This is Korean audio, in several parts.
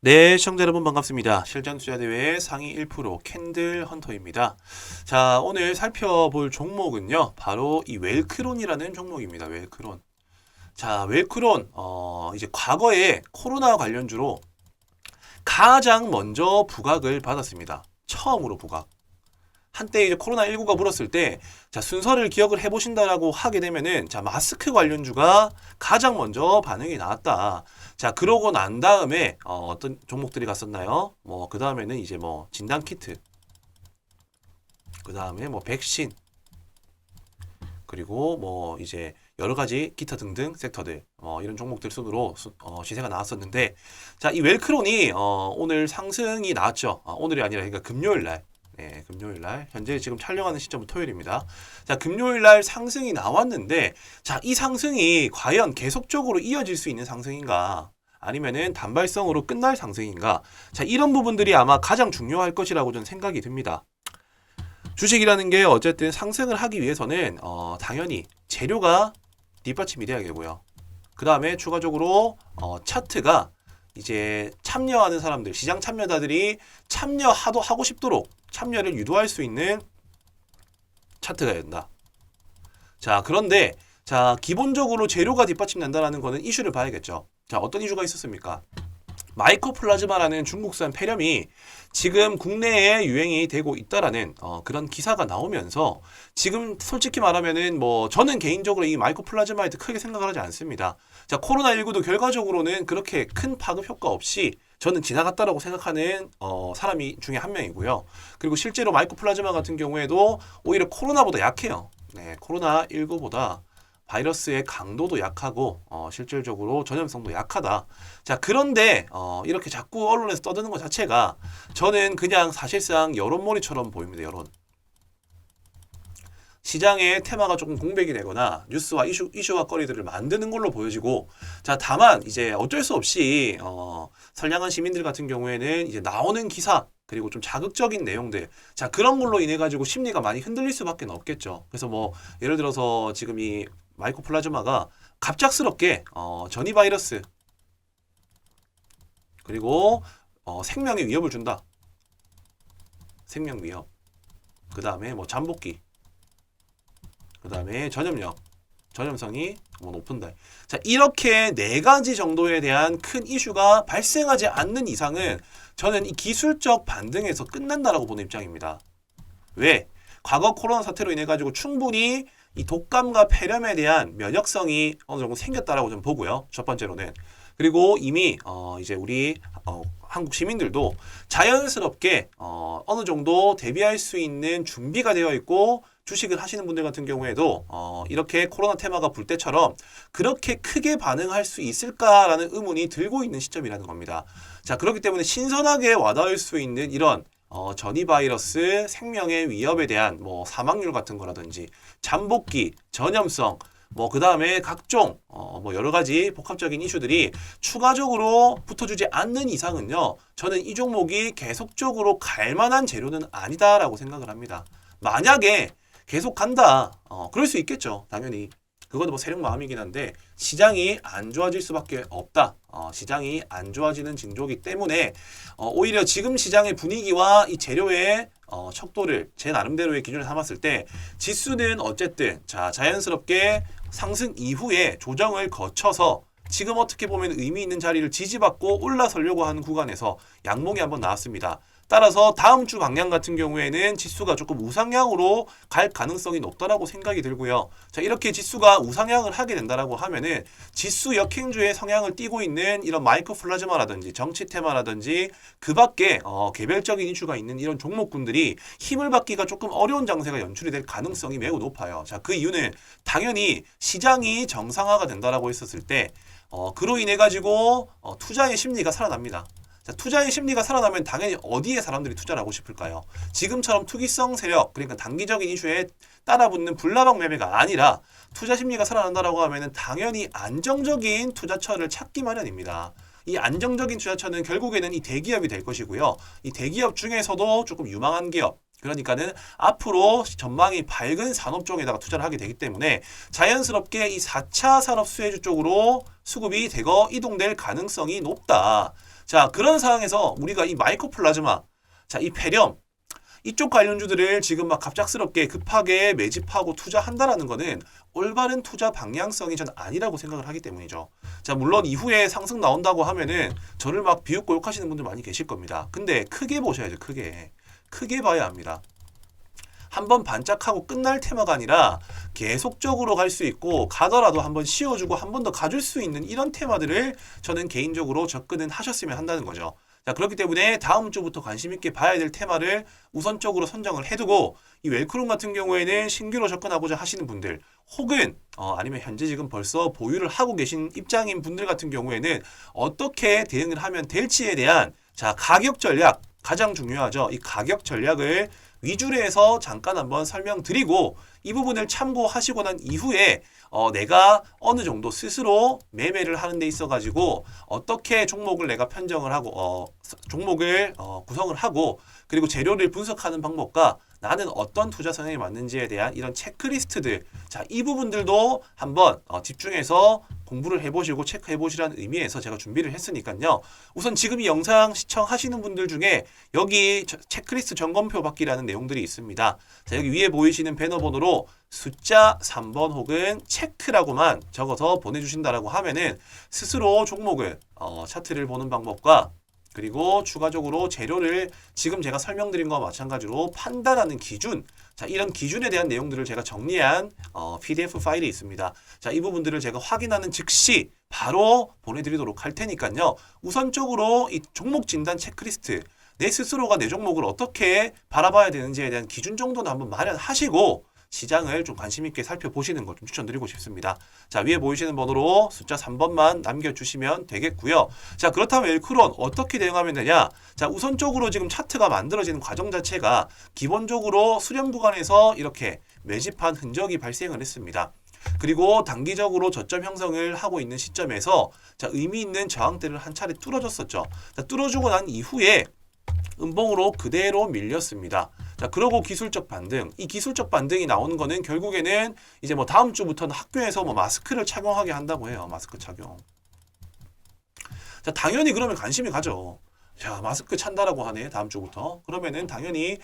네, 시청자 여러분 반갑습니다. 실전 투자 대회 상위 1% 캔들 헌터입니다. 자, 오늘 살펴볼 종목은요. 바로 이 웰크론이라는 종목입니다. 웰크론. 자, 웰크론 이제 과거에 코로나 관련주로 가장 먼저 부각을 받았습니다. 처음으로 부각. 한때 이제 코로나19가 불었을 때, 자, 순서를 기억을 해보신다라고 하게 되면은, 자, 마스크 관련주가 가장 먼저 반응이 나왔다. 자, 그러고 난 다음에, 어떤 종목들이 갔었나요? 그 다음에는 이제 진단키트, 그 다음에 백신, 그리고 이제 여러 가지 기타 등등 섹터들, 이런 종목들 순으로 시세가 나왔었는데, 자, 이 웰크론이, 오늘 상승이 나왔죠. 오늘이 아니라, 그러니까 금요일 날. 네, 금요일 날. 현재 지금 촬영하는 시점은 토요일입니다. 자, 금요일 날 상승이 나왔는데, 자, 이 상승이 과연 계속적으로 이어질 수 있는 상승인가? 아니면은 단발성으로 끝날 상승인가? 자, 이런 부분들이 아마 가장 중요할 것이라고 저는 생각이 듭니다. 주식이라는 게 어쨌든 상승을 하기 위해서는, 당연히 재료가 뒷받침이 돼야 되고요. 그 다음에 추가적으로, 차트가 이제 참여하는 사람들, 시장 참여자들이 하고 싶도록 참여를 유도할 수 있는 차트가 된다. 자, 그런데 자, 기본적으로 재료가 뒷받침된다라는 거는 이슈를 봐야겠죠. 자, 어떤 이슈가 있었습니까? 마이코플라즈마라는 중국산 폐렴이 지금 국내에 유행이 되고 있다라는 그런 기사가 나오면서 지금 솔직히 말하면은 저는 개인적으로 이 마이코플라즈마에 크게 생각을 하지 않습니다. 자, 코로나19도 결과적으로는 그렇게 큰 파급 효과 없이 저는 지나갔다라고 생각하는 사람이 중에 한 명이고요. 그리고 실제로 마이코플라즈마 같은 경우에도 오히려 코로나보다 약해요. 네, 코로나19보다 바이러스의 강도도 약하고 실질적으로 전염성도 약하다. 자, 그런데 이렇게 자꾸 언론에서 떠드는 것 자체가 저는 그냥 사실상 여론몰이처럼 보입니다. 여론. 시장의 테마가 조금 공백이 되거나 뉴스와 이슈와 거리들을 만드는 걸로 보여지고, 자, 다만 이제 어쩔 수 없이 선량한 시민들 같은 경우에는 이제 나오는 기사 그리고 좀 자극적인 내용들, 자, 그런 걸로 인해 가지고 심리가 많이 흔들릴 수밖에 없겠죠. 그래서 예를 들어서 지금 이 마이코플라즈마가 갑작스럽게 전이 바이러스 그리고 생명에 위협을 준다. 생명 위협. 그 다음에 잠복기. 그 다음에 전염력. 전염성이 높은다. 자, 이렇게 네 가지 정도에 대한 큰 이슈가 발생하지 않는 이상은 저는 이 기술적 반등에서 끝난다라고 보는 입장입니다. 왜? 과거 코로나 사태로 인해 가지고 충분히 이 독감과 폐렴에 대한 면역성이 어느 정도 생겼다라고 좀 보고요. 첫 번째로는. 그리고 이미 이제 우리 한국 시민들도 자연스럽게 어느 정도 대비할 수 있는 준비가 되어 있고, 주식을 하시는 분들 같은 경우에도 이렇게 코로나 테마가 불 때처럼 그렇게 크게 반응할 수 있을까라는 의문이 들고 있는 시점이라는 겁니다. 자, 그렇기 때문에 신선하게 와닿을 수 있는 이런 전이 바이러스 생명의 위협에 대한 사망률 같은 거라든지 잠복기, 전염성, 그 다음에 각종 여러 가지 복합적인 이슈들이 추가적으로 붙어주지 않는 이상은요, 저는 이 종목이 계속적으로 갈 만한 재료는 아니다라고 생각을 합니다. 만약에 계속 간다, 그럴 수 있겠죠. 당연히. 그것도 세력 마음이긴 한데, 시장이 안 좋아질 수밖에 없다. 시장이 안 좋아지는 징조이기 때문에 오히려 지금 시장의 분위기와 이 재료의 척도를 제 나름대로의 기준을 삼았을 때, 지수는 어쨌든 자연스럽게 상승 이후에 조정을 거쳐서 지금 어떻게 보면 의미 있는 자리를 지지받고 올라서려고 하는 구간에서 양봉이 한번 나왔습니다. 따라서 다음 주 방향 같은 경우에는 지수가 조금 우상향으로 갈 가능성이 높다라고 생각이 들고요. 자, 이렇게 지수가 우상향을 하게 된다라고 하면은 지수 역행주의 성향을 띠고 있는 이런 마이크로플라즈마라든지 정치 테마라든지 그 밖에 개별적인 이슈가 있는 이런 종목군들이 힘을 받기가 조금 어려운 장세가 연출이 될 가능성이 매우 높아요. 자, 그 이유는 당연히 시장이 정상화가 된다라고 했었을 때 그로 인해 가지고 투자의 심리가 살아납니다. 자, 투자의 심리가 살아나면 당연히 어디에 사람들이 투자를 하고 싶을까요? 지금처럼 투기성 세력, 그러니까 단기적인 이슈에 따라붙는 불나방 매매가 아니라 투자 심리가 살아난다라고 하면은 당연히 안정적인 투자처를 찾기 마련입니다. 이 안정적인 투자처는 결국에는 이 대기업이 될 것이고요. 이 대기업 중에서도 조금 유망한 기업, 그러니까는 앞으로 전망이 밝은 산업종에다가 투자를 하게 되기 때문에 자연스럽게 이 4차 산업 수혜주 쪽으로 수급이 대거 이동될 가능성이 높다. 자, 그런 상황에서 우리가 이 마이크로플라즈마, 자, 이 폐렴, 이쪽 관련주들을 지금 막 갑작스럽게 급하게 매집하고 투자한다라는 거는 올바른 투자 방향성이 저는 아니라고 생각을 하기 때문이죠. 자, 물론 이후에 상승 나온다고 하면은 저를 막 비웃고 욕하시는 분들 많이 계실 겁니다. 근데 크게 보셔야죠, 크게. 크게 봐야 합니다. 한번 반짝하고 끝날 테마가 아니라 계속적으로 갈 수 있고 가더라도 한번 씌워주고 한 번 더 가줄 수 있는 이런 테마들을 저는 개인적으로 접근은 하셨으면 한다는 거죠. 자, 그렇기 때문에 다음 주부터 관심 있게 봐야 될 테마를 우선적으로 선정을 해두고 이 웰크론 같은 경우에는 신규로 접근하고자 하시는 분들 혹은 아니면 현재 지금 벌써 보유를 하고 계신 입장인 분들 같은 경우에는 어떻게 대응을 하면 될지에 대한 자, 가격 전략 가장 중요하죠. 이 가격 전략을 위주로 해서 잠깐 한번 설명드리고 이 부분을 참고하시고 난 이후에 내가 어느 정도 스스로 매매를 하는 데 있어 가지고 어떻게 종목을 내가 편정을 하고 종목을 구성을 하고 그리고 재료를 분석하는 방법과 나는 어떤 투자 성향이 맞는지에 대한 이런 체크리스트들 자, 이 부분들도 한번 집중해서 공부를 해보시고 체크해보시라는 의미에서 제가 준비를 했으니까요. 우선 지금 이 영상 시청하시는 분들 중에 여기 체크리스트 점검표 받기라는 내용들이 있습니다. 자, 여기 위에 보이시는 배너 번호로 숫자 3번 혹은 체크라고만 적어서 보내주신다라고 하면은 스스로 종목을 차트를 보는 방법과 그리고 추가적으로 재료를 지금 제가 설명드린 거와 마찬가지로 판단하는 기준 자, 이런 기준에 대한 내용들을 제가 정리한 PDF 파일이 있습니다. 자, 이 부분들을 제가 확인하는 즉시 바로 보내드리도록 할 테니까요. 우선적으로 이 종목 진단 체크리스트 내 스스로가 내 종목을 어떻게 바라봐야 되는지에 대한 기준 정도는 한번 마련하시고 시장을 좀 관심 있게 살펴보시는 걸 좀 추천드리고 싶습니다. 자, 위에 보이시는 번호로 숫자 3번만 남겨주시면 되겠고요. 자, 그렇다면 웰크론 어떻게 대응하면 되냐? 자, 우선적으로 지금 차트가 만들어지는 과정 자체가 기본적으로 수렴 구간에서 이렇게 매집한 흔적이 발생을 했습니다. 그리고 단기적으로 저점 형성을 하고 있는 시점에서 자, 의미 있는 저항대를 한 차례 뚫어줬었죠. 자, 뚫어주고 난 이후에 음봉으로 그대로 밀렸습니다. 자, 그러고 기술적 반등. 이 기술적 반등이 나오는 거는 결국에는 이제 뭐 다음 주부터는 학교에서 뭐 마스크를 착용하게 한다고 해요. 마스크 착용. 자, 당연히 그러면 관심이 가죠. 자, 마스크 찬다라고 하네. 다음 주부터. 그러면은 당연히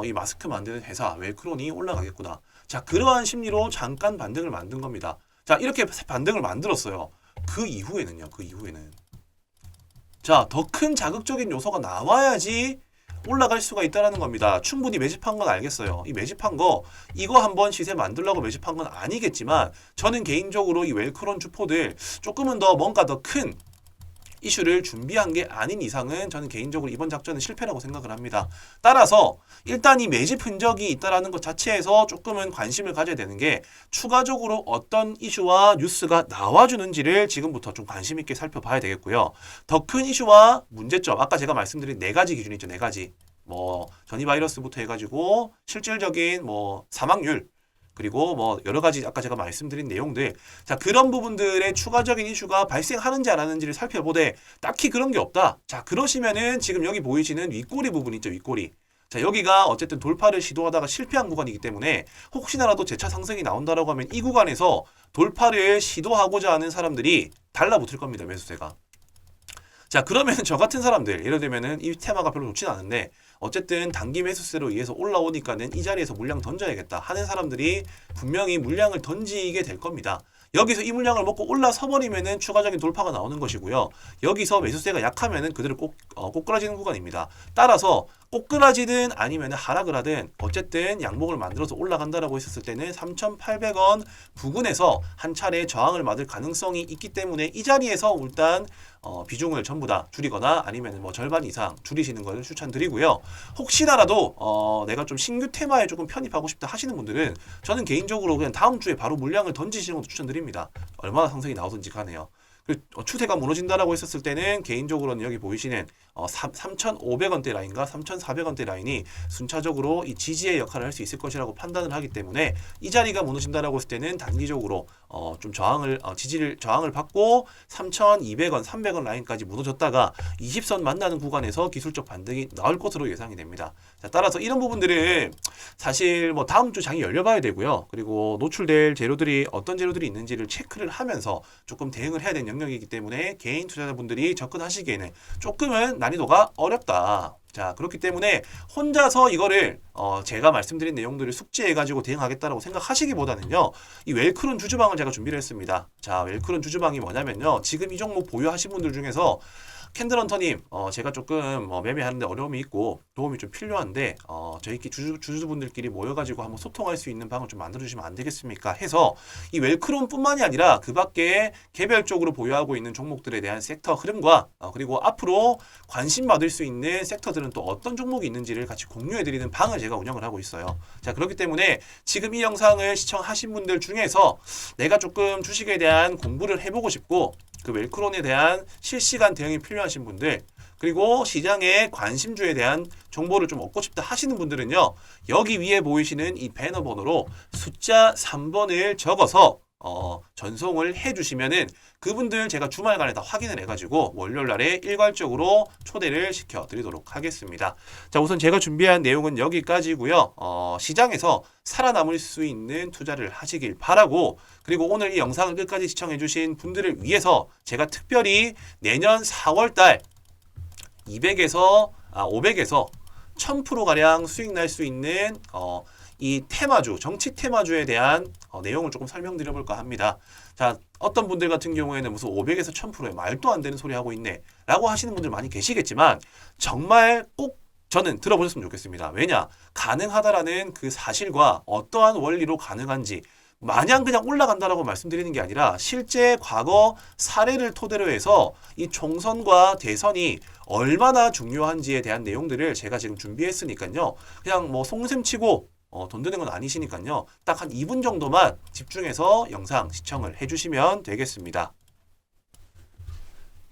이 마스크 만드는 회사 웰크론이 올라가겠구나. 자, 그러한 심리로 잠깐 반등을 만든 겁니다. 자, 이렇게 반등을 만들었어요. 그 이후에는요. 그 이후에는 자, 더 큰 자극적인 요소가 나와야지 올라갈 수가 있다는 겁니다. 충분히 매집한 건 알겠어요. 이 매집한 거 이거 한번 시세 만들려고 매집한 건 아니겠지만 저는 개인적으로 이 웰크론 주포들 조금은 더 뭔가 더 큰 이슈를 준비한 게 아닌 이상은 저는 개인적으로 이번 작전은 실패라고 생각을 합니다. 따라서 일단 이 매집 흔적이 있다는 것 자체에서 조금은 관심을 가져야 되는 게 추가적으로 어떤 이슈와 뉴스가 나와주는지를 지금부터 좀 관심 있게 살펴봐야 되겠고요. 더 큰 이슈와 문제점, 아까 제가 말씀드린 4가지 기준이 있죠. 4가지. 뭐 전이 바이러스부터 해가지고 실질적인 뭐 사망률 그리고 뭐 여러 가지 아까 제가 말씀드린 내용들 자, 그런 부분들의 추가적인 이슈가 발생하는지 안 하는지를 살펴보되 딱히 그런 게 없다. 자, 그러시면은 지금 여기 보이시는 윗꼬리 부분 있죠. 윗꼬리. 자, 여기가 어쨌든 돌파를 시도하다가 실패한 구간이기 때문에 혹시나라도 재차 상승이 나온다라고 하면 이 구간에서 돌파를 시도하고자 하는 사람들이 달라붙을 겁니다. 매수세가. 자, 그러면 저 같은 사람들 예를 들면은 이 테마가 별로 좋진 않은데 어쨌든 단기 매수세로 의해서 올라오니까는 이 자리에서 물량 던져야겠다 하는 사람들이 분명히 물량을 던지게 될 겁니다. 여기서 이 물량을 먹고 올라서 버리면은 추가적인 돌파가 나오는 것이고요. 여기서 매수세가 약하면은 그대로 꼬꾸라지는 구간입니다. 따라서 꼬꾸라지든 아니면 하락을 하든 어쨌든 양봉을 만들어서 올라간다라고 했었을 때는 3,800원 부근에서 한 차례 저항을 맞을 가능성이 있기 때문에 이 자리에서 일단 비중을 전부 다 줄이거나 아니면 뭐 절반 이상 줄이시는 것을 추천드리고요. 혹시나라도 내가 좀 신규 테마에 조금 편입하고 싶다 하시는 분들은 저는 개인적으로 그냥 다음 주에 바로 물량을 던지시는 것도 추천드립니다. 얼마나 상승이 나오든지 가네요. 추세가 무너진다라고 했었을 때는 개인적으로는 여기 보이시는 3,500원대 라인과 3,400원대 라인이 순차적으로 이 지지의 역할을 할 수 있을 것이라고 판단을 하기 때문에 이 자리가 무너진다라고 했을 때는 단기적으로 좀 저항을 받고 3,200원, 300원 라인까지 무너졌다가 20선 만나는 구간에서 기술적 반등이 나올 것으로 예상이 됩니다. 자, 따라서 이런 부분들은 사실 뭐 다음 주 장이 열려봐야 되고요. 그리고 노출될 재료들이 어떤 재료들이 있는지를 체크를 하면서 조금 대응을 해야 되는 영역이기 때문에 개인 투자자분들이 접근하시기에는 조금은 난이도가 어렵다. 자, 그렇기 때문에 혼자서 이거를 제가 말씀드린 내용들을 숙지해가지고 대응하겠다라고 생각하시기보다는요, 이 웰크론 주주방을 제가 준비를 했습니다. 자, 웰크론 주주방이 뭐냐면요, 지금 이 종목 보유하신 분들 중에서 캔들헌터님, 제가 조금 매매하는데 어려움이 있고 도움이 좀 필요한데 저희끼리 주주분들끼리 모여가지고 한번 소통할 수 있는 방을 좀 만들어주시면 안 되겠습니까? 해서 이 웰크론뿐만이 아니라 그 밖에 개별적으로 보유하고 있는 종목들에 대한 섹터 흐름과 그리고 앞으로 관심 받을 수 있는 섹터들은 또 어떤 종목이 있는지를 같이 공유해드리는 방을 제가 운영을 하고 있어요. 자, 그렇기 때문에 지금 이 영상을 시청하신 분들 중에서 내가 조금 주식에 대한 공부를 해보고 싶고 그 웰크론에 대한 실시간 대응이 필요하신 분들, 그리고 시장의 관심주에 대한 정보를 좀 얻고 싶다 하시는 분들은요, 여기 위에 보이시는 이 배너 번호로 숫자 3번을 적어서 전송을 해주시면은 그분들 제가 주말간에 다 확인을 해가지고 월요일날에 일괄적으로 초대를 시켜드리도록 하겠습니다. 자, 우선 제가 준비한 내용은 여기까지고요. 시장에서 살아남을 수 있는 투자를 하시길 바라고, 그리고 오늘 이 영상을 끝까지 시청해주신 분들을 위해서 제가 특별히 내년 4월달 500에서 1000%가량 수익 날 수 있는 이 테마주, 정치 테마주에 대한 내용을 조금 설명드려 볼까 합니다. 자, 어떤 분들 같은 경우에는 무슨 500에서 1000%에 말도 안 되는 소리 하고 있네 라고 하시는 분들 많이 계시겠지만 정말 꼭 저는 들어보셨으면 좋겠습니다. 왜냐? 가능하다라는 그 사실과 어떠한 원리로 가능한지, 마냥 그냥 올라간다라고 말씀드리는 게 아니라 실제 과거 사례를 토대로 해서 이 총선과 대선이 얼마나 중요한지에 대한 내용들을 제가 지금 준비했으니까요. 그냥 뭐 송샘치고 돈 드는 건 아니시니까요. 딱 한 2분 정도만 집중해서 영상 시청을 해주시면 되겠습니다.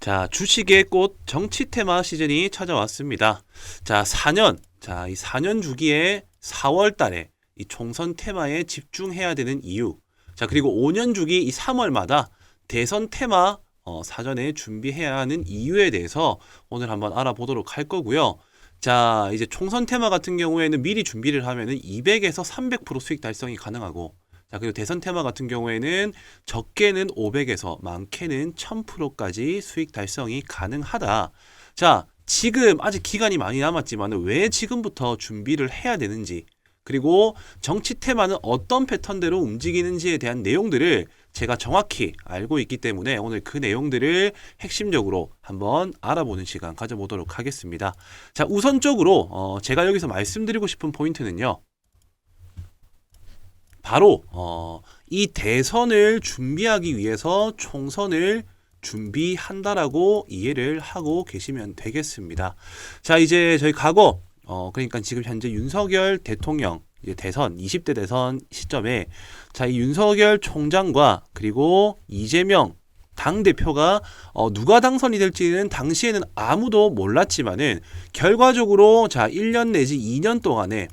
자, 주식의 꽃 정치 테마 시즌이 찾아왔습니다. 자, 이 4년 주기에 4월 달에 이 총선 테마에 집중해야 되는 이유. 자, 그리고 5년 주기 이 3월마다 대선 테마 사전에 준비해야 하는 이유에 대해서 오늘 한번 알아보도록 할 거고요. 자, 이제 총선 테마 같은 경우에는 미리 준비를 하면은 200에서 300% 수익 달성이 가능하고, 자, 그리고 대선 테마 같은 경우에는 적게는 500에서 많게는 1000%까지 수익 달성이 가능하다. 자, 지금 아직 기간이 많이 남았지만 왜 지금부터 준비를 해야 되는지, 그리고 정치 테마는 어떤 패턴대로 움직이는지에 대한 내용들을 제가 정확히 알고 있기 때문에 오늘 그 내용들을 핵심적으로 한번 알아보는 시간 가져보도록 하겠습니다. 자, 우선적으로 제가 여기서 말씀드리고 싶은 포인트는요, 바로 이 대선을 준비하기 위해서 총선을 준비한다라고 이해를 하고 계시면 되겠습니다. 자, 이제 저희 과거 그러니까 지금 현재 윤석열 대통령 이제 대선 20대 대선 시점에 자, 이 윤석열 총장과 그리고 이재명 당대표가 누가 당선이 될지는 당시에는 아무도 몰랐지만은 결과적으로 자, 1년 내지 2년 동안에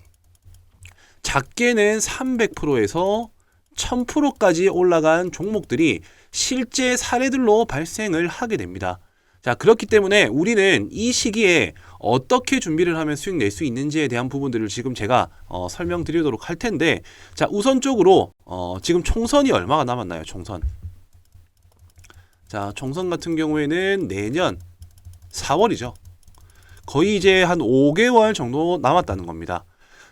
작게는 300%에서 1000%까지 올라간 종목들이 실제 사례들로 발생을 하게 됩니다. 자, 그렇기 때문에 우리는 이 시기에 어떻게 준비를 하면 수익 낼 수 있는지에 대한 부분들을 지금 제가 설명드리도록 할 텐데, 자, 우선적으로 지금 총선이 얼마가 남았나요? 총선. 자, 총선 같은 경우에는 내년 4월이죠. 거의 이제 한 5개월 정도 남았다는 겁니다.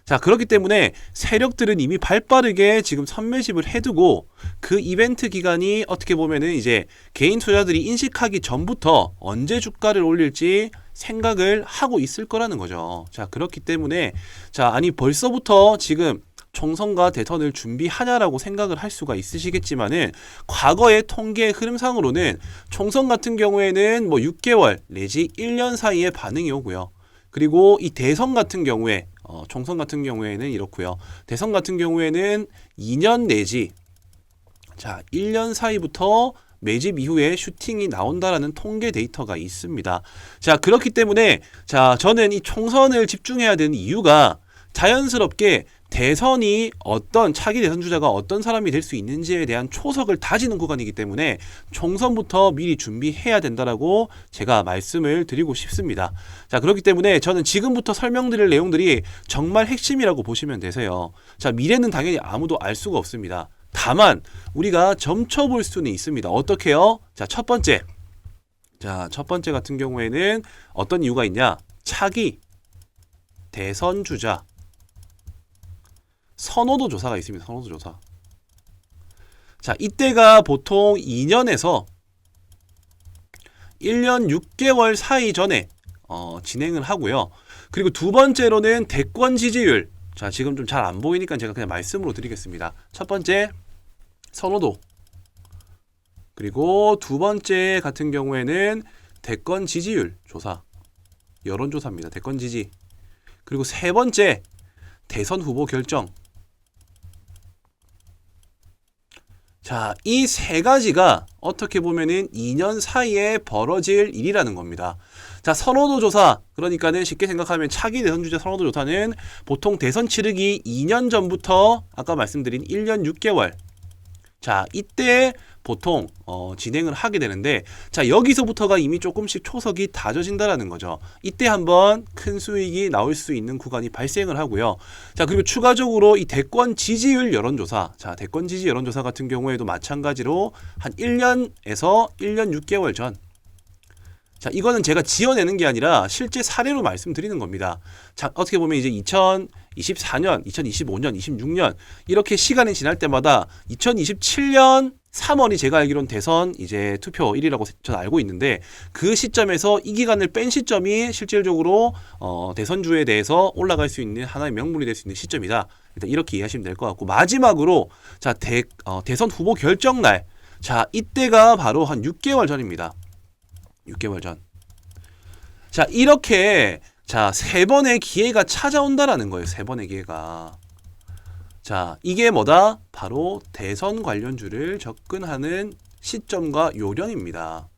자, 그렇기 때문에 세력들은 이미 발빠르게 지금 선매집을 해두고 그 이벤트 기간이 어떻게 보면은 이제 개인 투자들이 인식하기 전부터 언제 주가를 올릴지 생각을 하고 있을 거라는 거죠. 자, 그렇기 때문에 자, 아니 벌써부터 지금 총선과 대선을 준비하냐라고 생각을 할 수가 있으시겠지만은 과거의 통계 흐름상으로는 총선 같은 경우에는 뭐 6개월 내지 1년 사이에 반응이 오고요. 그리고 이 대선 같은 경우에 총선 같은 경우에는 이렇고요. 대선 같은 경우에는 2년 내지 자 1년 사이부터 매집 이후에 슈팅이 나온다라는 통계 데이터가 있습니다. 자, 그렇기 때문에 자, 저는 이 총선을 집중해야 되는 이유가 자연스럽게 대선이 어떤 차기 대선 주자가 어떤 사람이 될 수 있는지에 대한 초석을 다지는 구간이기 때문에 총선부터 미리 준비해야 된다라고 제가 말씀을 드리고 싶습니다. 자, 그렇기 때문에 저는 지금부터 설명드릴 내용들이 정말 핵심이라고 보시면 되세요. 자, 미래는 당연히 아무도 알 수가 없습니다. 다만 우리가 점쳐볼 수는 있습니다. 어떻게요? 자, 첫 번째. 자, 첫 번째 같은 경우에는 어떤 이유가 있냐? 차기, 대선 주자, 선호도 조사가 있습니다. 선호도 조사. 자, 이때가 보통 2년에서 1년 6개월 사이 전에 진행을 하고요. 그리고 두 번째로는 대권 지지율. 자, 지금 좀 잘 안 보이니까 제가 그냥 말씀으로 드리겠습니다. 첫 번째, 선호도. 그리고 두 번째 같은 경우에는 대권 지지율 조사. 여론조사입니다. 대권 지지. 그리고 세 번째, 대선 후보 결정. 자, 이 세 가지가 어떻게 보면은 2년 사이에 벌어질 일이라는 겁니다. 자, 선호도 조사. 그러니까는 쉽게 생각하면 차기 대선 주자 선호도 조사는 보통 대선 치르기 2년 전부터 아까 말씀드린 1년 6개월. 자, 이때 보통 진행을 하게 되는데, 자, 여기서부터가 이미 조금씩 초석이 다져진다라는 거죠. 이때 한번 큰 수익이 나올 수 있는 구간이 발생을 하고요. 자, 그리고 추가적으로 이 대권 지지율 여론조사. 자, 대권 지지 여론조사 같은 경우에도 마찬가지로 한 1년에서 1년 6개월 전. 자, 이거는 제가 지어내는 게 아니라 실제 사례로 말씀드리는 겁니다. 자, 어떻게 보면 이제 2024년, 2025년, 26년 이렇게 시간이 지날 때마다 2027년 3월이 제가 알기로는 대선 이제 투표일이라고 저는 알고 있는데, 그 시점에서 이 기간을 뺀 시점이 실질적으로 대선주에 대해서 올라갈 수 있는 하나의 명분이 될 수 있는 시점이다. 일단 이렇게 이해하시면 될 것 같고, 마지막으로 자, 대선 후보 결정날. 자, 이때가 바로 한 6개월 전입니다. 6개월 전. 자, 이렇게 자, 세 번의 기회가 찾아온다라는 거예요. 세 번의 기회가. 자, 이게 뭐다? 바로 대선 관련주를 접근하는 시점과 요령입니다.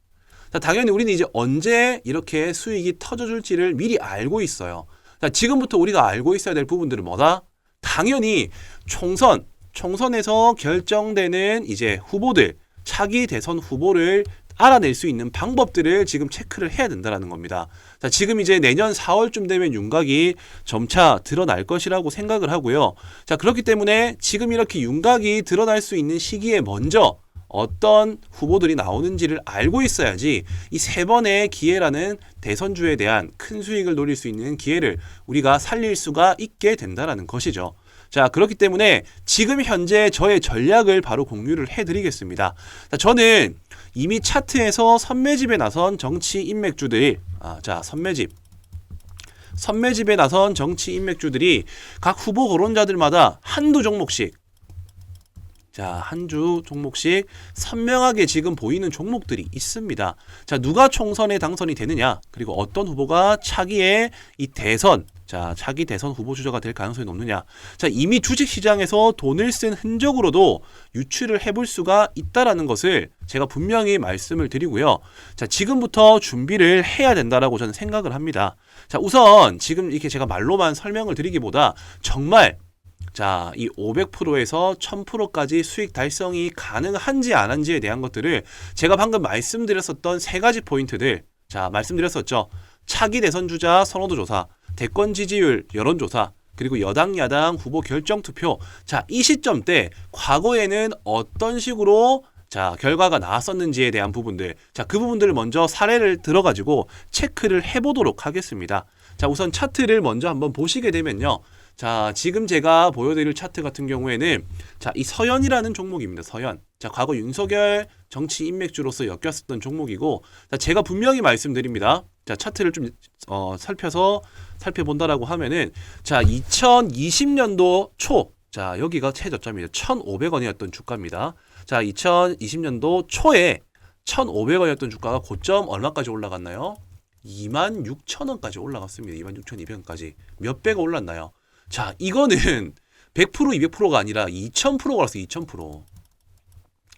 자, 당연히 우리는 이제 언제 이렇게 수익이 터져줄지를 미리 알고 있어요. 자, 지금부터 우리가 알고 있어야 될 부분들은 뭐다? 당연히 총선에서 결정되는 이제 후보들, 차기 대선 후보를 알아낼 수 있는 방법들을 지금 체크를 해야 된다는 겁니다. 자, 지금 이제 내년 4월쯤 되면 윤곽이 점차 드러날 것이라고 생각을 하고요. 자, 그렇기 때문에 지금 이렇게 윤곽이 드러날 수 있는 시기에 먼저 어떤 후보들이 나오는지를 알고 있어야지 이 세 번의 기회라는 대선주에 대한 큰 수익을 노릴 수 있는 기회를 우리가 살릴 수가 있게 된다는 것이죠. 자, 그렇기 때문에 지금 현재 저의 전략을 바로 공유를 해드리겠습니다. 자, 저는 이미 차트에서 선매집에 나선 정치 인맥주들이 선매집에 나선 정치 인맥주들이 각 후보 거론자들마다 한두 종목씩, 자, 한 주 종목씩 선명하게 지금 보이는 종목들이 있습니다. 자, 누가 총선에 당선이 되느냐, 그리고 어떤 후보가 차기에 이 대선, 자, 차기 대선 후보 주자가 될 가능성이 높느냐. 자, 이미 주식시장에서 돈을 쓴 흔적으로도 유추를 해볼 수가 있다라는 것을 제가 분명히 말씀을 드리고요. 자, 지금부터 준비를 해야 된다라고 저는 생각을 합니다. 자, 우선 지금 이렇게 제가 말로만 설명을 드리기보다 정말 자, 이 500%에서 1000%까지 수익 달성이 가능한지 안 한지에 대한 것들을 제가 방금 말씀드렸었던 세 가지 포인트들, 자, 말씀드렸었죠. 차기 대선 주자 선호도 조사, 대권 지지율 여론조사, 그리고 여당 야당 후보 결정 투표. 자, 이 시점 때 과거에는 어떤 식으로 자, 결과가 나왔었는지에 대한 부분들, 자, 그 부분들을 먼저 사례를 들어가지고 체크를 해보도록 하겠습니다. 자, 우선 차트를 먼저 한번 보시게 되면요. 자, 지금 제가 보여드릴 차트 같은 경우에는 자, 이 서현이라는 종목입니다. 서현. 자, 과거 윤석열 정치 인맥주로서 엮였었던 종목이고, 자, 제가 분명히 말씀드립니다. 자, 차트를 좀 살펴본다라고 하면은, 자, 2020년도 초, 자, 여기가 최저점이죠. 1,500원이었던 주가입니다. 자, 2020년도 초에 1,500원이었던 주가가 고점 얼마까지 올라갔나요? 26,000원까지 올라갔습니다. 26,200원까지. 몇 배가 올랐나요? 자, 이거는 100%, 200%가 아니라 2000%가 올랐어요. 2000%.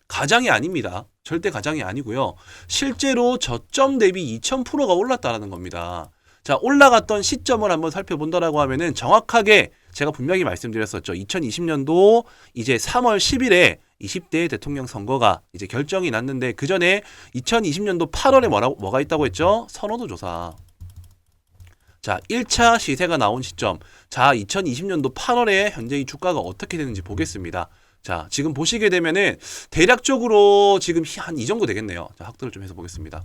가장이 아닙니다. 절대 가장이 아니고요. 실제로 저점 대비 2000%가 올랐다라는 겁니다. 자, 올라갔던 시점을 한번 살펴본다라고 하면은 정확하게 제가 분명히 말씀드렸었죠. 2020년도 이제 3월 10일에 20대 대통령 선거가 이제 결정이 났는데, 그 전에 2020년도 8월에 뭐가 있다고 했죠? 선호도 조사. 자, 1차 시세가 나온 시점. 자, 2020년도 8월에 현재 이 주가가 어떻게 되는지 보겠습니다. 자, 지금 보시게 되면은 대략적으로 지금 한 이 정도 되겠네요. 자, 확대를 좀 해서 보겠습니다.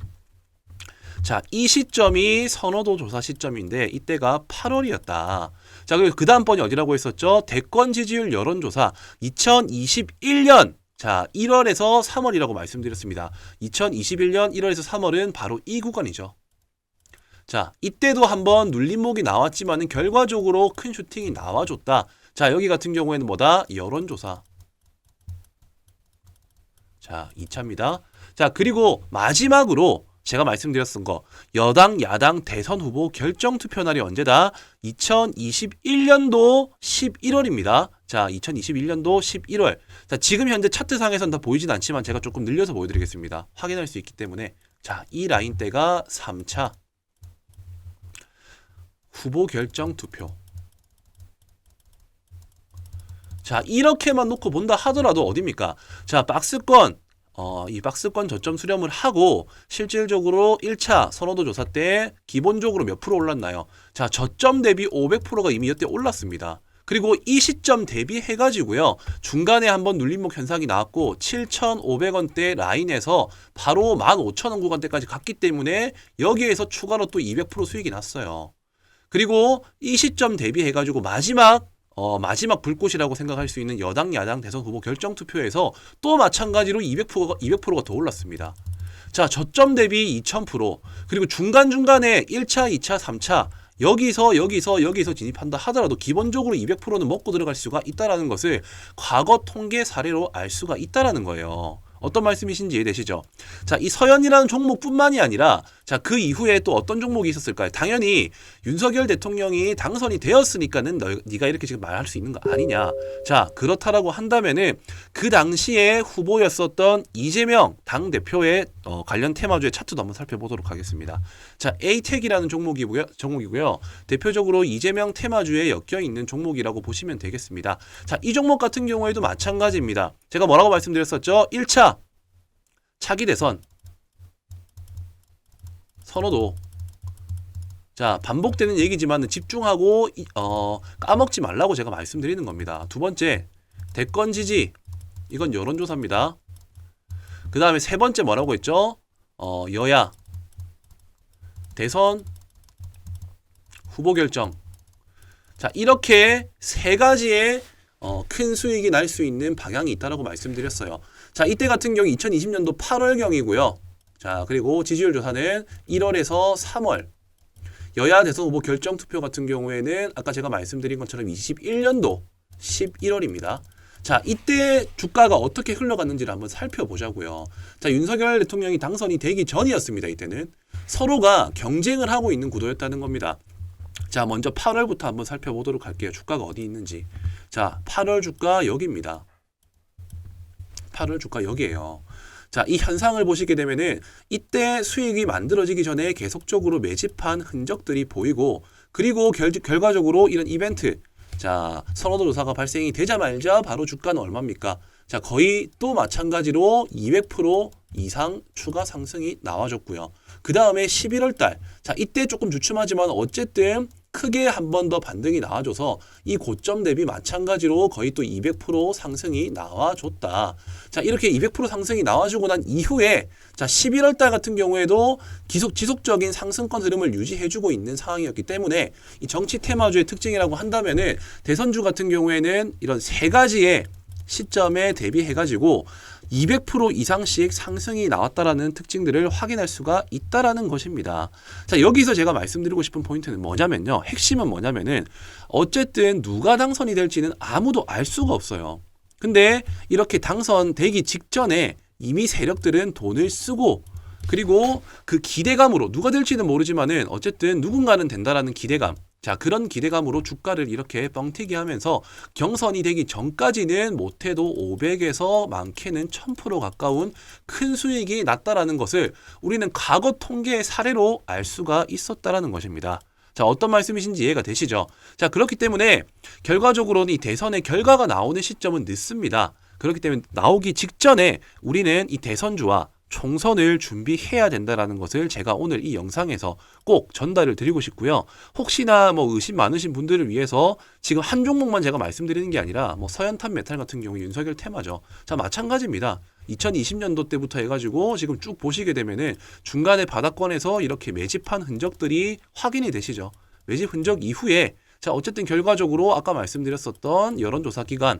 자, 이 시점이 선호도 조사 시점인데 이때가 8월이었다. 자, 그리고 그 다음 번이 어디라고 했었죠? 대권 지지율 여론조사 2021년 자, 1월에서 3월이라고 말씀드렸습니다. 2021년 1월에서 3월은 바로 이 구간이죠. 자, 이때도 한번 눌림목이 나왔지만은 결과적으로 큰 슈팅이 나와줬다. 자, 여기 같은 경우에는 뭐다? 여론조사. 자, 2차입니다. 자, 그리고 마지막으로 제가 말씀드렸던 거 여당 야당 대선 후보 결정 투표 날이 언제다? 2021년도 11월입니다. 자, 2021년도 11월. 자, 지금 현재 차트상에서는 다 보이진 않지만 제가 조금 늘려서 보여드리겠습니다. 확인할 수 있기 때문에. 자, 이 라인대가 3차 후보 결정 투표. 자, 이렇게만 놓고 본다 하더라도 어딥니까? 자, 박스권 이 박스권 저점 수렴을 하고 실질적으로 1차 선호도 조사 때 기본적으로 몇 프로 올랐나요? 자, 저점 대비 500%가 이미 이때 올랐습니다. 그리고 이 시점 대비해가지고요. 중간에 한번 눌림목 현상이 나왔고 7,500원대 라인에서 바로 15,000원 구간대까지 갔기 때문에 여기에서 추가로 또 200% 수익이 났어요. 그리고 이 시점 대비해가지고 마지막 불꽃이라고 생각할 수 있는 여당 야당 대선 후보 결정 투표에서 또 마찬가지로 200%가 더 올랐습니다. 자, 저점 대비 2000%, 그리고 중간중간에 1차, 2차, 3차 여기서 진입한다 하더라도 기본적으로 200%는 먹고 들어갈 수가 있다라는 것을 과거 통계 사례로 알 수가 있다라는 거예요. 어떤 말씀이신지 이해되시죠? 자, 이 서현이라는 종목뿐만이 아니라 자, 그 이후에 또 어떤 종목이 있었을까요? 당연히 윤석열 대통령이 당선이 되었으니까는 네가 이렇게 지금 말할 수 있는 거 아니냐. 자, 그렇다라고 한다면은 그 당시에 후보였었던 이재명 당대표의 관련 테마주의 차트도 한번 살펴보도록 하겠습니다. 자, 에이텍이라는 종목이고요. 대표적으로 이재명 테마주에 엮여 있는 종목이라고 보시면 되겠습니다. 자, 이 종목 같은 경우에도 마찬가지입니다. 제가 뭐라고 말씀드렸었죠? 1차 차기 대선 선호도. 자, 반복되는 얘기지만 집중하고 까먹지 말라고 제가 말씀드리는 겁니다. 두 번째, 대권 지지. 이건 여론조사입니다. 그 다음에 세 번째 뭐라고 했죠? 여야 대선 후보 결정. 자, 이렇게 세 가지의 큰 수익이 날 수 있는 방향이 있다라고 말씀드렸어요. 자, 이때 같은 경우 2020년도 8월경이고요. 자, 그리고 지지율 조사는 1월에서 3월. 여야 대선 후보 결정 투표 같은 경우에는 아까 제가 말씀드린 것처럼 21년도 11월입니다. 자, 이때 주가가 어떻게 흘러갔는지를 한번 살펴보자고요. 자, 윤석열 대통령이 당선이 되기 전이었습니다. 이때는 서로가 경쟁을 하고 있는 구도였다는 겁니다. 자, 먼저 8월부터 한번 살펴보도록 할게요. 주가가 어디 있는지. 자, 8월 주가 여기입니다. 8월 주가 여기에요. 자, 이 현상을 보시게 되면은 이때 수익이 만들어지기 전에 계속적으로 매집한 흔적들이 보이고, 그리고 결과적으로 이런 이벤트, 자, 선호도 조사가 발생이 되자마자 바로 주가는 얼마입니까? 자, 거의 또 마찬가지로 200% 이상 추가 상승이 나와줬고요. 그 다음에 11월 달, 자, 이때 조금 주춤하지만 어쨌든 크게 한 번 더 반등이 나와줘서 이 고점 대비 마찬가지로 거의 또 200% 상승이 나와줬다. 자, 이렇게 200% 상승이 나와주고 난 이후에 자, 11월 달 같은 경우에도 지속적인 상승권 흐름을 유지해주고 있는 상황이었기 때문에 이 정치 테마주의 특징이라고 한다면은 대선주 같은 경우에는 이런 세 가지의 시점에 대비해가지고 200% 이상씩 상승이 나왔다라는 특징들을 확인할 수가 있다라는 것입니다. 자, 여기서 제가 말씀드리고 싶은 포인트는 뭐냐면요. 핵심은 뭐냐면은 어쨌든 누가 당선이 될지는 아무도 알 수가 없어요. 근데 이렇게 당선되기 직전에 이미 세력들은 돈을 쓰고, 그리고 그 기대감으로 누가 될지는 모르지만은 어쨌든 누군가는 된다라는 기대감, 자, 그런 기대감으로 주가를 이렇게 뻥튀기 하면서 경선이 되기 전까지는 못해도 500에서 많게는 1000% 가까운 큰 수익이 났다라는 것을 우리는 과거 통계의 사례로 알 수가 있었다라는 것입니다. 자, 어떤 말씀이신지 이해가 되시죠? 자, 그렇기 때문에 결과적으로는 이 대선의 결과가 나오는 시점은 늦습니다. 그렇기 때문에 나오기 직전에 우리는 이 대선주와 총선을 준비해야 된다라는 것을 제가 오늘 이 영상에서 꼭 전달을 드리고 싶고요. 혹시나 뭐 의심 많으신 분들을 위해서 지금 한 종목만 제가 말씀드리는 게 아니라 뭐 서현탄 메탈 같은 경우 윤석열 테마죠. 자, 마찬가지입니다. 2020년도 때부터 해가지고 지금 쭉 보시게 되면은 중간에 바닥권에서 이렇게 매집한 흔적들이 확인이 되시죠. 매집 흔적 이후에 자, 어쨌든 결과적으로 아까 말씀드렸었던 여론조사 기간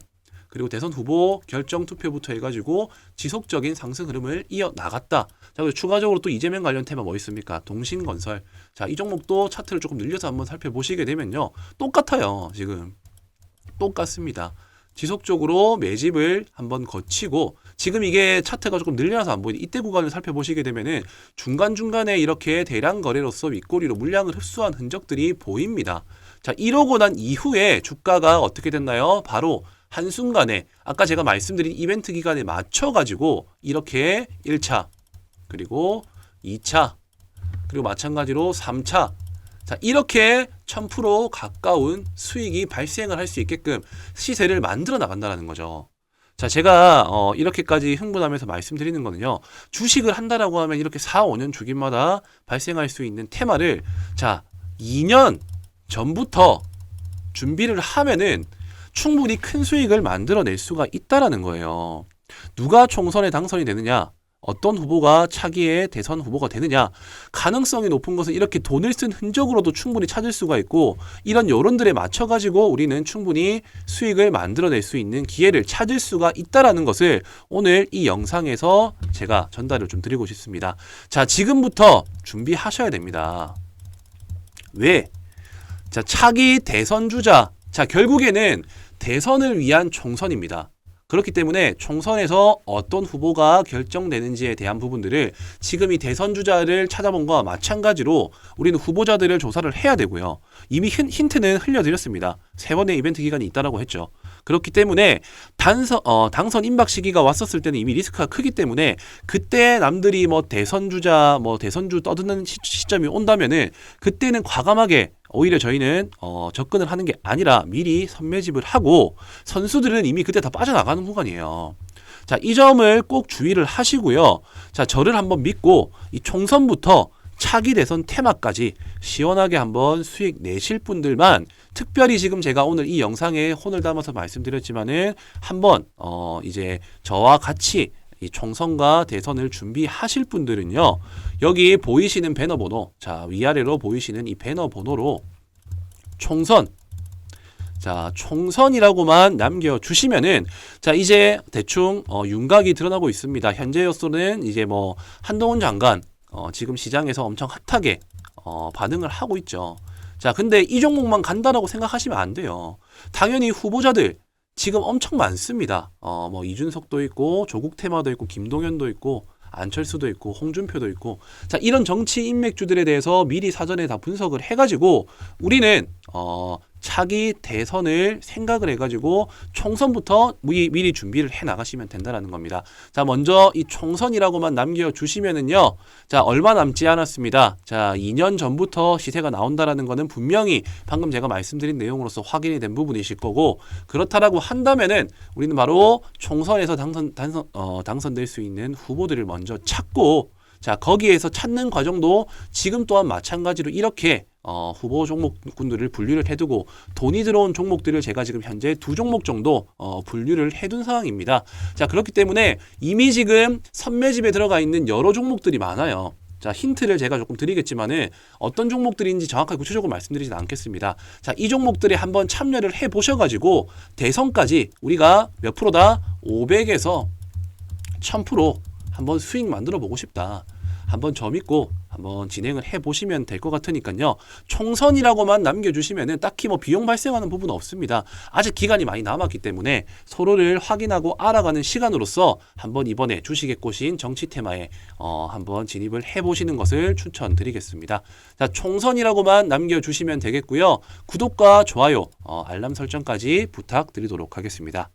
그리고 대선 후보 결정 투표부터 해가지고 지속적인 상승 흐름을 이어나갔다. 자, 그리고 추가적으로 또 이재명 관련 테마 뭐 있습니까? 동신건설. 자, 이 종목도 차트를 조금 늘려서 한번 살펴보시게 되면요. 똑같아요. 지금. 똑같습니다. 지속적으로 매집을 한번 거치고 지금 이게 차트가 조금 늘려서 안 보이는 이때 구간을 살펴보시게 되면은 중간중간에 이렇게 대량 거래로서 윗꼬리로 물량을 흡수한 흔적들이 보입니다. 자, 이러고 난 이후에 주가가 어떻게 됐나요? 바로 한순간에 아까 제가 말씀드린 이벤트 기간에 맞춰가지고 이렇게 1차 그리고 2차 그리고 마찬가지로 3차 자, 이렇게 1000% 가까운 수익이 발생을 할 수 있게끔 시세를 만들어 나간다는 거죠. 자, 제가 이렇게까지 흥분하면서 말씀드리는 거는요. 주식을 한다라고 하면 이렇게 4, 5년 주기마다 발생할 수 있는 테마를 자, 2년 전부터 준비를 하면은 충분히 큰 수익을 만들어낼 수가 있다라는 거예요. 누가 총선에 당선이 되느냐? 어떤 후보가 차기의 대선 후보가 되느냐? 가능성이 높은 것은 이렇게 돈을 쓴 흔적으로도 충분히 찾을 수가 있고 이런 여론들에 맞춰가지고 우리는 충분히 수익을 만들어낼 수 있는 기회를 찾을 수가 있다라는 것을 오늘 이 영상에서 제가 전달을 좀 드리고 싶습니다. 자, 지금부터 준비하셔야 됩니다. 왜? 자, 차기 대선 주자. 자, 결국에는 대선을 위한 총선입니다. 그렇기 때문에 총선에서 어떤 후보가 결정되는지에 대한 부분들을 지금 이 대선 주자를 찾아본 것과 마찬가지로 우리는 후보자들을 조사를 해야 되고요. 이미 힌트는 흘려드렸습니다. 3번의 이벤트 기간이 있다라고 했죠. 그렇기 때문에 당선 임박 시기가 왔었을 때는 이미 리스크가 크기 때문에 그때 남들이 뭐 대선 주자, 뭐 대선주 떠드는 시점이 온다면은 그때는 과감하게 오히려 저희는 접근을 하는 게 아니라 미리 선매집을 하고 선수들은 이미 그때 다 빠져나가는 구간이에요. 자, 이 점을 꼭 주의를 하시고요. 자, 저를 한번 믿고 이 총선부터 차기 대선 테마까지 시원하게 한번 수익 내실 분들만 특별히 지금 제가 오늘 이 영상에 혼을 담아서 말씀드렸지만은 한번 이제 저와 같이 이 총선과 대선을 준비하실 분들은요. 여기 보이시는 배너 번호, 자, 위아래로 보이시는 이 배너 번호로 총선, 자, 총선이라고만 남겨주시면은, 자, 이제 대충, 윤곽이 드러나고 있습니다. 현재로서는 이제 뭐, 한동훈 장관, 지금 시장에서 엄청 핫하게, 반응을 하고 있죠. 자, 근데 이 종목만 간다라고 생각하시면 안 돼요. 당연히 후보자들, 지금 엄청 많습니다. 뭐, 이준석도 있고, 조국 테마도 있고, 김동연도 있고, 안철수도 있고, 홍준표도 있고, 자, 이런 정치 인맥주들에 대해서 미리 사전에 다 분석을 해가지고, 우리는, 차기 대선을 생각을 해가지고 총선부터 미리 준비를 해 나가시면 된다는 겁니다. 자, 먼저 이 총선이라고만 남겨주시면은요. 자, 얼마 남지 않았습니다. 자, 2년 전부터 시세가 나온다라는 거는 분명히 방금 제가 말씀드린 내용으로서 확인이 된 부분이실 거고, 그렇다라고 한다면은 우리는 바로 총선에서 당선될 수 있는 후보들을 먼저 찾고, 자, 거기에서 찾는 과정도 지금 또한 마찬가지로 이렇게 후보 종목군들을 분류를 해두고 돈이 들어온 종목들을 제가 지금 현재 2종목 정도 분류를 해둔 상황입니다. 자, 그렇기 때문에 이미 지금 선매집에 들어가 있는 여러 종목들이 많아요. 자, 힌트를 제가 조금 드리겠지만은 어떤 종목들인지 정확하게 구체적으로 말씀드리진 않겠습니다. 자, 이 종목들에 한번 참여를 해 보셔가지고 대선까지 우리가 몇 프로다? 500에서 1000% 한번 수익 만들어 보고 싶다. 한번 저 믿고 한번 진행을 해보시면 될 것 같으니까요. 총선이라고만 남겨주시면은 딱히 뭐 비용 발생하는 부분은 없습니다. 아직 기간이 많이 남았기 때문에 서로를 확인하고 알아가는 시간으로서 한번 이번에 주식에 꽂힌 정치 테마에 한번 진입을 해보시는 것을 추천드리겠습니다. 자, 총선이라고만 남겨주시면 되겠고요. 구독과 좋아요, 알람 설정까지 부탁드리도록 하겠습니다.